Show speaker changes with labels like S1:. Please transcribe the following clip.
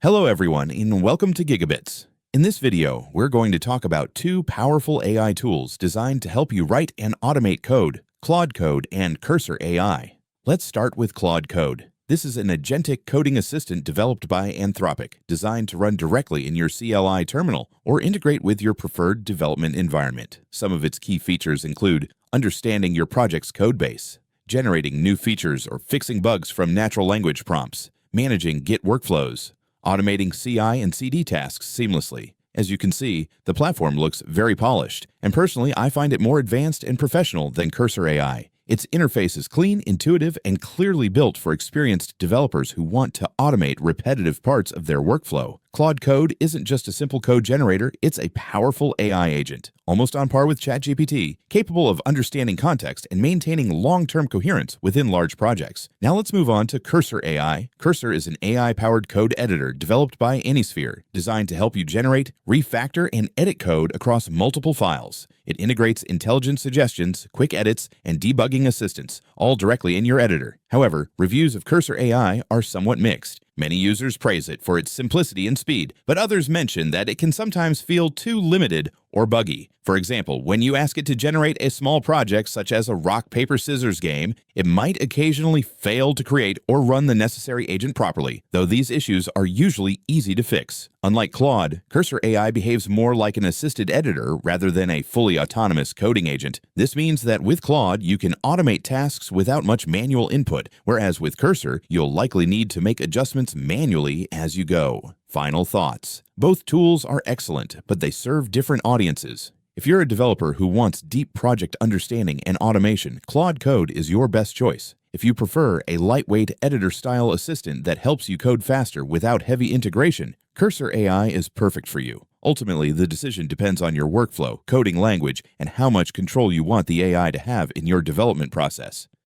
S1: Hello everyone and welcome to GigaBits. In this video, we're going to talk about two powerful AI tools designed to help you write and automate code, Claude Code and Cursor AI. Let's start with Claude Code. This is an agentic coding assistant developed by Anthropic, designed to run directly in your CLI terminal or integrate with your preferred development environment. Some of its key features include understanding your project's codebase, generating new features or fixing bugs from natural language prompts, managing Git workflows, automating CI and CD tasks seamlessly. As you can see, the platform looks very polished, and personally, I find it more advanced and professional than Cursor AI. Its interface is clean, intuitive, and clearly built for experienced developers who want to automate repetitive parts of their workflow. Claude Code isn't just a simple code generator, it's a powerful AI agent, almost on par with ChatGPT, capable of understanding context and maintaining long-term coherence within large projects. Now let's move on to Cursor AI. Cursor is an AI-powered code editor developed by Anysphere, designed to help you generate, refactor, and edit code across multiple files. It integrates intelligent suggestions, quick edits, and debugging assistance, all directly in your editor. However, reviews of Cursor AI are somewhat mixed. Many users praise it for its simplicity and speed, but others mention that it can sometimes feel too limited or buggy. For example, when you ask it to generate a small project such as a rock, paper, scissors game, it might occasionally fail to create or run the necessary agent properly, though these issues are usually easy to fix. Unlike Claude, Cursor AI behaves more like an assisted editor rather than a fully autonomous coding agent. This means that with Claude, you can automate tasks without much manual input, whereas with Cursor, you'll likely need to make adjustments manually as you go. Final thoughts. Both tools are excellent, but they serve different audiences. If you're a developer who wants deep project understanding and automation, Claude Code is your best choice. If you prefer a lightweight editor-style assistant that helps you code faster without heavy integration, Cursor AI is perfect for you. Ultimately, the decision depends on your workflow, coding language, and how much control you want the AI to have in your development process.